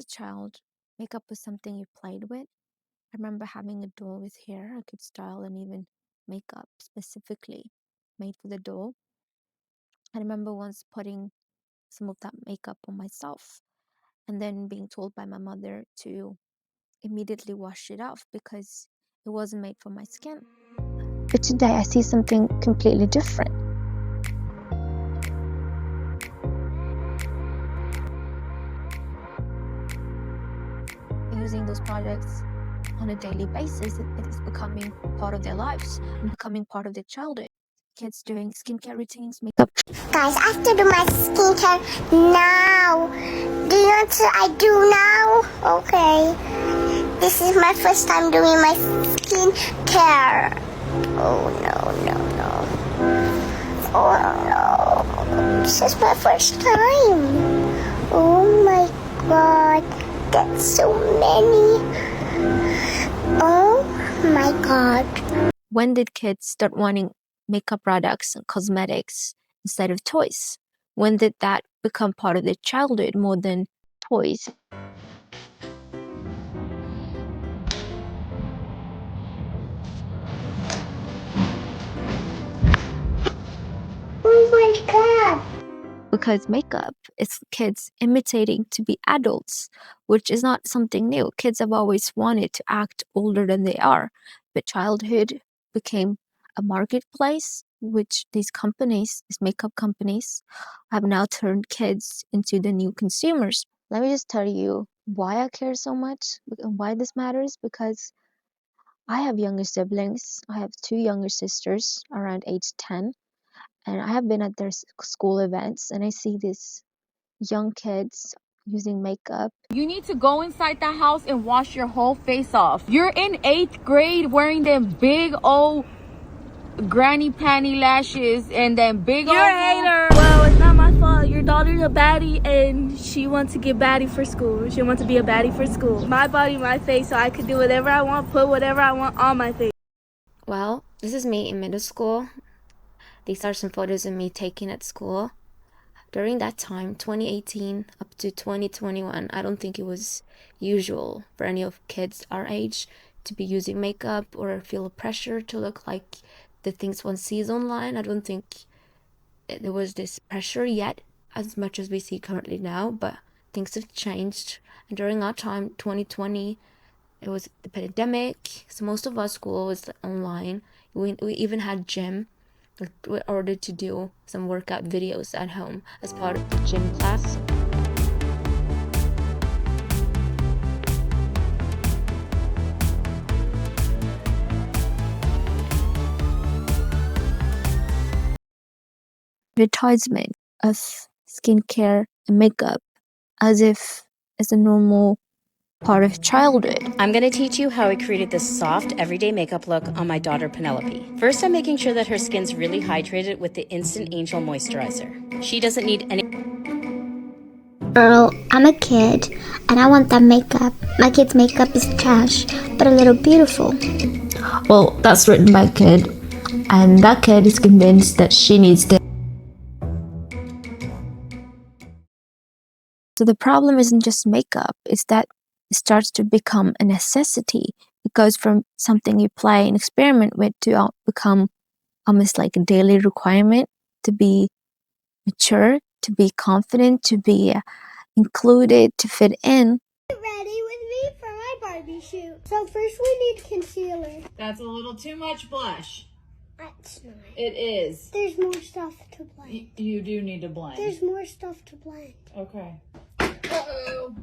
child, makeup was something you played with. I remember having a doll with hair I could style and even makeup specifically made for the doll. I remember once putting some of that makeup on myself and then being told by my mother to immediately wash it off because it wasn't made for my skin. But today I see something completely different. Using those products on a daily basis, it is becoming part of their lives and becoming part of their childhood. Kids doing skincare routines, makeup. Guys, I have to do my skincare now. Do you want to? I do now? Okay. This is my first time doing my skincare. Oh no. Oh no. This is my first time. Oh my god. That's so many. Oh my god. When did kids start wanting makeup products and cosmetics instead of toys? When did that become part of their childhood more than toys? Oh my god. Because makeup is kids imitating to be adults, which is not something new. Kids have always wanted to act older than they are, but childhood became a marketplace, which these makeup companies, have now turned kids into the new consumers. Let me just tell you why I care so much and why this matters, because I have younger siblings. I have two younger sisters around age 10, and I have been at their school events and I see these young kids using makeup. You need to go inside the house and wash your whole face off. You're in 8th grade wearing them big old granny panty lashes and then big You're old... a hater. Well, it's not my fault. Your daughter's a baddie and she wants to get baddie for school. She wants to be a baddie for school. My body, my face, so I could do whatever I want, put whatever I want on my face. Well, this is me in middle school. These are some photos of me taken at school. During that time, 2018 up to 2021, I don't think it was usual for any of kids our age to be using makeup or feel pressure to look like the things one sees online. I don't think there was this pressure yet as much as we see currently now, but things have changed. And during our time, 2020, it was the pandemic, so most of our school was online. We even had gym. We ordered to do some workout videos at home as part of the gym class. Advertisement of skincare and makeup as if it's a normal part of childhood. I'm going to teach you how I created this soft, everyday makeup look on my daughter Penelope. First, I'm making sure that her skin's really hydrated with the Instant Angel Moisturizer. She doesn't need any... Girl, I'm a kid and I want that makeup. My kid's makeup is trash, but a little beautiful. Well, that's written by a kid, and that kid is convinced that she needs to. So the problem isn't just makeup, it's that it starts to become a necessity. It goes from something you play and experiment with to become almost like a daily requirement to be mature, to be confident, to be included, to fit in. Ready with me for my Barbie shoot. So first we need concealer. That's a little too much blush. That's not. It is. There's more stuff to blend. You do need to blend. There's more stuff to blend. Okay. Uh-oh.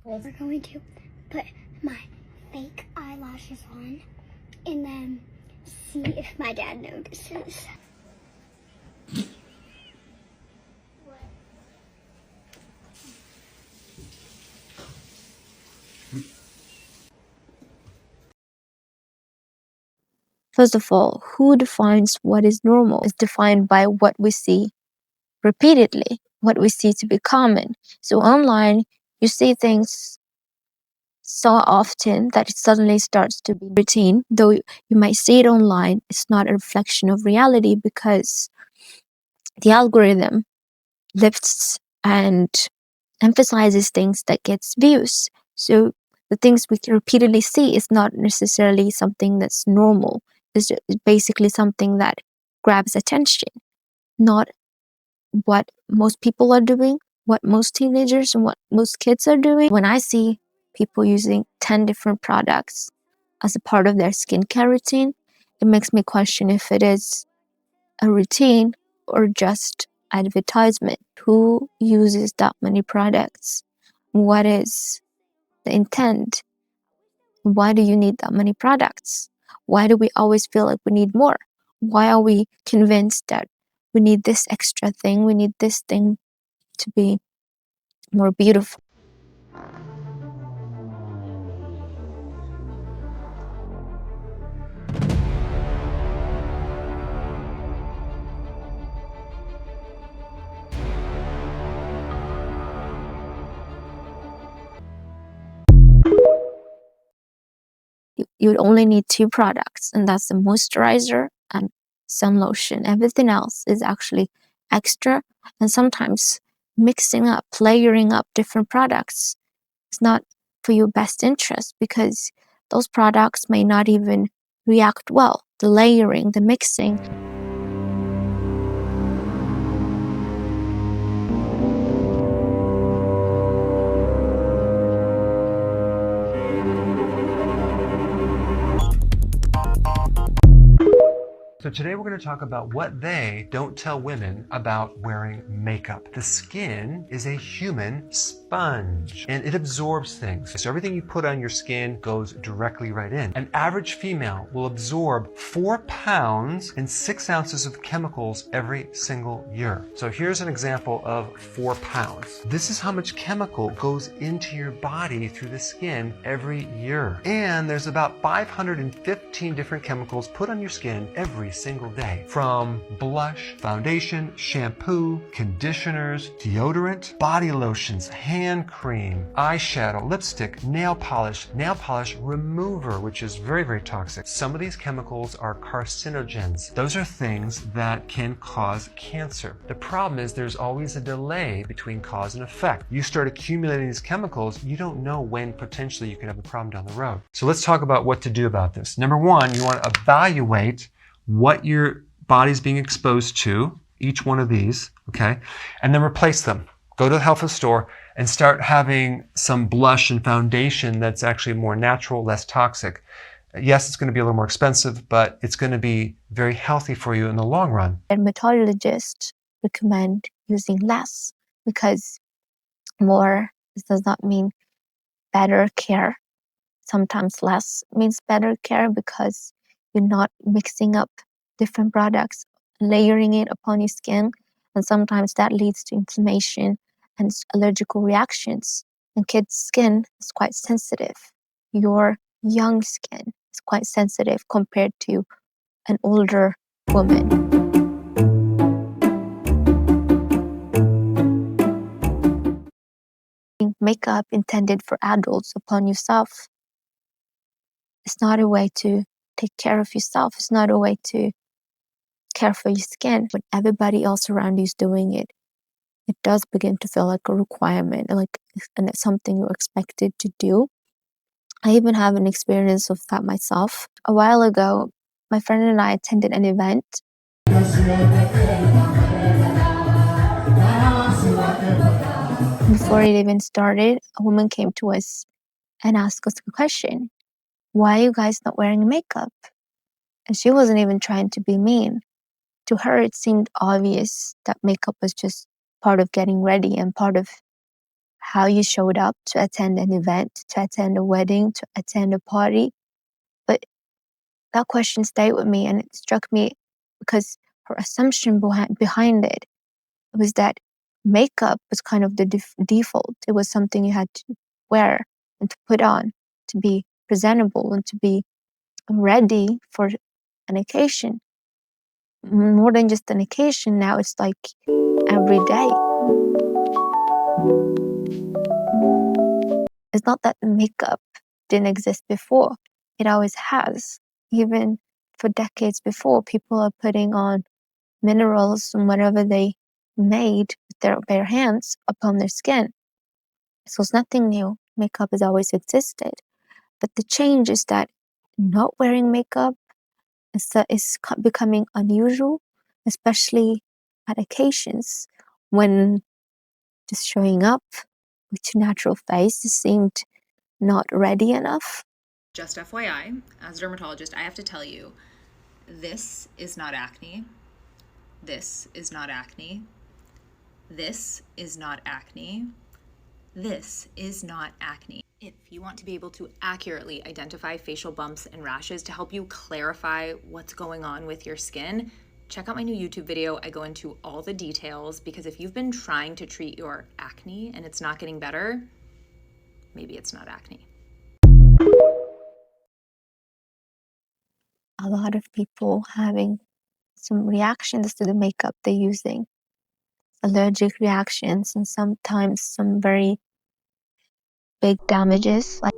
We're going to put my fake eyelashes on and then see if my dad notices. First of all, who defines what is normal? It's defined by what we see repeatedly, what we see to be common. So online, you see things so often that it suddenly starts to be routine. Though you might see it online, it's not a reflection of reality because the algorithm lifts and emphasizes things that gets views. So the things we repeatedly see is not necessarily something that's normal. It's basically something that grabs attention, not what most people are doing, what most teenagers and what most kids are doing. When I see people using 10 different products as a part of their skincare routine, it makes me question if it is a routine or just advertisement. Who uses that many products? What is the intent? Why do you need that many products? Why do we always feel like we need more? Why are we convinced that we need this extra thing, we need this thing to be more beautiful? You would only need 2 products, and that's the moisturizer and sun lotion. Everything else is actually extra, and sometimes mixing up, layering up different products is not for your best interest because those products may not even react well. The layering, the mixing. So today we're going to talk about what they don't tell women about wearing makeup. The skin is a human sponge and it absorbs things. So everything you put on your skin goes directly right in. An average female will absorb 4 pounds and 6 ounces of chemicals every single year. So here's an example of 4 pounds. This is how much chemical goes into your body through the skin every year. And there's about 515 different chemicals put on your skin every single day, from blush, foundation, shampoo, conditioners, deodorant, body lotions, hand cream, eyeshadow, lipstick, nail polish remover, which is very, very toxic. Some of these chemicals are carcinogens. Those are things that can cause cancer. The problem is there's always a delay between cause and effect. You start accumulating these chemicals, you don't know when potentially you could have a problem down the road. So let's talk about what to do about this. Number one, you want to evaluate what your body's being exposed to, each one of these, okay? And then replace them. Go to the health food store and start having some blush and foundation that's actually more natural, less toxic. Yes, it's going to be a little more expensive, but it's going to be very healthy for you in the long run. Dermatologists recommend using less because more does not mean better care. Sometimes less means better care because you're not mixing up different products, layering it upon your skin, and sometimes that leads to inflammation and allergical reactions. And kids' skin is quite sensitive. Your young skin is quite sensitive compared to an older woman. Makeup intended for adults upon yourself is not a way to take care of yourself. It's not a way to care for your skin. When everybody else around you is doing it, it does begin to feel like a requirement, and it's something you're expected to do. I even have an experience of that myself. A while ago, my friend and I attended an event. Before it even started, a woman came to us and asked us a question. Why are you guys not wearing makeup? And she wasn't even trying to be mean. To her, it seemed obvious that makeup was just part of getting ready and part of how you showed up to attend an event, to attend a wedding, to attend a party. But that question stayed with me and it struck me because her assumption behind it was that makeup was kind of the default. It was something you had to wear and to put on to be presentable and to be ready for an occasion. More than just an occasion, now it's like every day. It's not that makeup didn't exist before. It always has. Even for decades before, people are putting on minerals and whatever they made their bare hands upon their skin. So it's nothing new. Makeup has always existed. But the change is that not wearing makeup is becoming unusual, especially at occasions when just showing up with your natural face seemed not ready enough. Just FYI, as a dermatologist, I have to tell you, this is not acne. This is not acne. This is not acne. This is not acne. If you want to be able to accurately identify facial bumps and rashes to help you clarify what's going on with your skin, check out my new YouTube video. I go into all the details because if you've been trying to treat your acne and it's not getting better, maybe it's not acne. A lot of people having some reactions to the makeup they're using, allergic reactions, and sometimes some very big damages. Like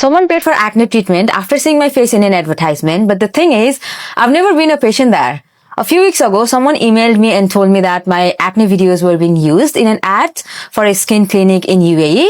Someone paid for acne treatment after seeing my face in an advertisement, but the thing is, I've never been a patient there. A few weeks ago, someone emailed me and told me that my acne videos were being used in an ad for a skin clinic in UAE.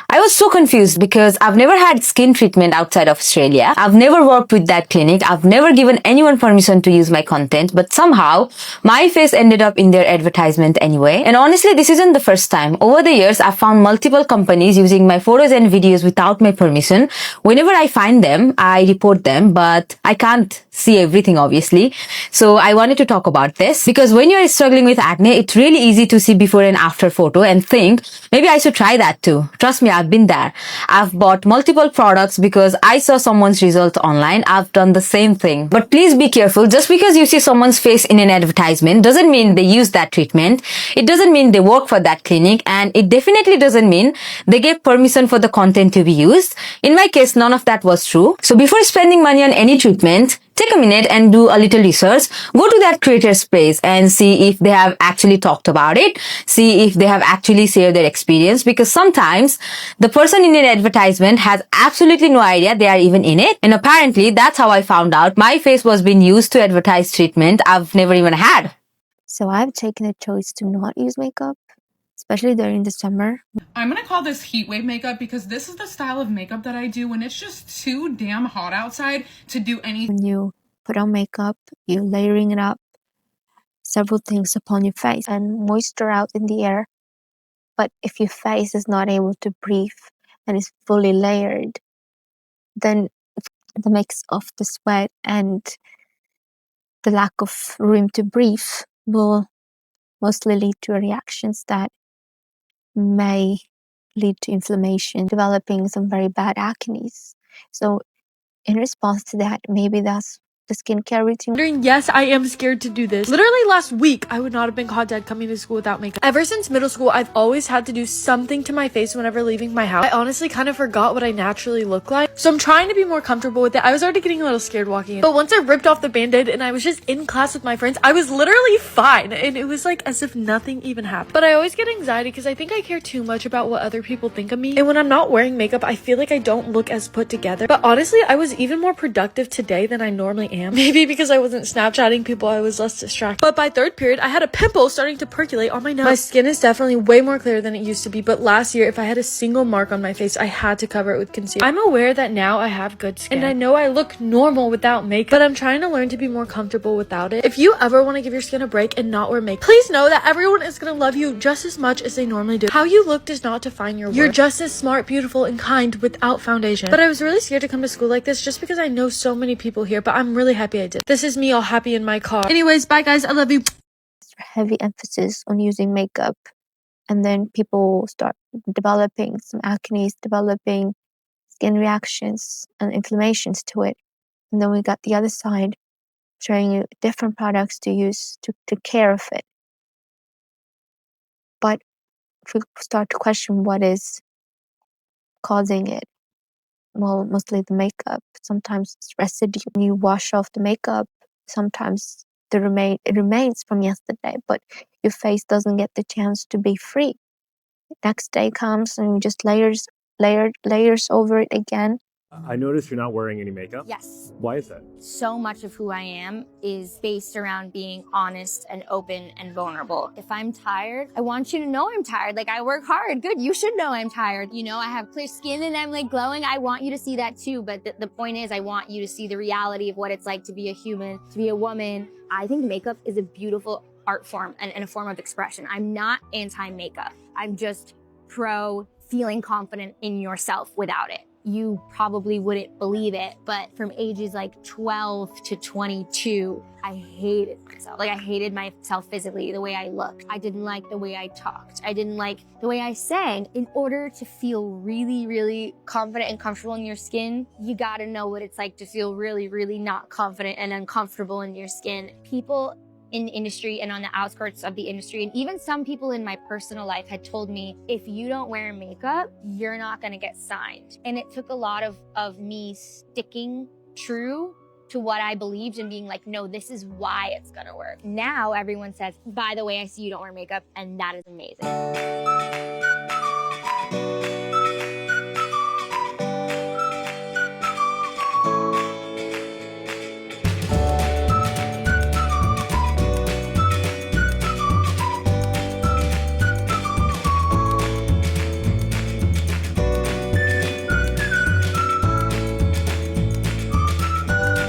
I was so confused because I've never had skin treatment outside of Australia. I've never worked with that clinic. I've never given anyone permission to use my content, but somehow my face ended up in their advertisement anyway. And honestly, this isn't the first time. Over the years, I've found multiple companies using my photos and videos without my permission. Whenever I find them, I report them, but I can't see everything, obviously. So I wanted to talk about this because when you're struggling with acne, it's really easy to see before and after photo and think, maybe I should try that too. Trust me, I've been there. I've bought multiple products because I saw someone's results online. I've done the same thing. But please be careful. Just because you see someone's face in an advertisement doesn't mean they use that treatment. It doesn't mean they work for that clinic, and it definitely doesn't mean they gave permission for the content to be used. In my case, none of that was true. So before spending money on any treatment, take a minute and do a little research. Go to that creator's page and see if they have actually talked about it. See if they have actually shared their experience, because sometimes the person in an advertisement has absolutely no idea they are even in it. And apparently that's how I found out my face was being used to advertise treatment I've never even had. So I've taken a choice to not use makeup, especially during the summer. I'm gonna call this heat wave makeup because this is the style of makeup that I do when it's just too damn hot outside to do anything. When you put on makeup, you're layering it up, several things upon your face and moisture out in the air. But if your face is not able to breathe and is fully layered, then the mix of the sweat and the lack of room to breathe will mostly lead to reactions that may lead to inflammation, developing some very bad acne. So in response to that, maybe that's the skincare routine. Yes, I am scared to do this. Literally last week, I would not have been caught dead coming to school without makeup. Ever since middle school, I've always had to do something to my face whenever leaving my house. I honestly kind of forgot what I naturally look like, so I'm trying to be more comfortable with it. I was already getting a little scared walking in, but once I ripped off the band-aid and I was just in class with my friends, I was literally fine, and it was like as if nothing even happened. But I always get anxiety because I think I care too much about what other people think of me, and when I'm not wearing makeup, I feel like I don't look as put together. But honestly, I was even more productive today than I normally am. Maybe because I wasn't Snapchatting people, I was less distracted. But by third period, I had a pimple starting to percolate on my nose. My skin is definitely way more clear than it used to be, but last year, if I had a single mark on my face, I had to cover it with concealer. I'm aware that now I have good skin, and I know I look normal without makeup, but I'm trying to learn to be more comfortable without it. If you ever want to give your skin a break and not wear makeup, please know that everyone is going to love you just as much as they normally do. How you look does not define your worth. You're just as smart, beautiful, and kind without foundation. But I was really scared to come to school like this just because I know so many people here, but I'm really happy I did. This is me all happy in my car. Anyways, bye guys, I love you. Heavy emphasis on using makeup, and then people start developing some acne, developing skin reactions and inflammations to it. And then we got the other side showing you different products to use to take care of it. But if we start to question what is causing it, well, mostly the makeup. Sometimes it's residue. When you wash off the makeup, sometimes it remains from yesterday, but your face doesn't get the chance to be free. Next day comes and just layers over it again. I noticed you're not wearing any makeup. Yes. Why is that? So much of who I am is based around being honest and open and vulnerable. If I'm tired, I want you to know I'm tired. Like, I work hard. Good. You should know I'm tired. You know, I have clear skin and I'm like glowing. I want you to see that too. But the point is, I want you to see the reality of what it's like to be a human, to be a woman. I think makeup is a beautiful art form and a form of expression. I'm not anti-makeup. I'm just pro feeling confident in yourself without it. You probably wouldn't believe it, but from ages like 12 to 22, I hated myself. Like, I hated myself physically, the way I looked. I didn't like the way I talked. I didn't like the way I sang. In order to feel really, really confident and comfortable in your skin, you gotta know what it's like to feel really, really not confident and uncomfortable in your skin. People in the industry and on the outskirts of the industry, and even some people in my personal life had told me, if you don't wear makeup, you're not gonna get signed. And it took a lot of me sticking true to what I believed and being like, no, this is why it's gonna work. Now everyone says, by the way, I see you don't wear makeup, and that is amazing.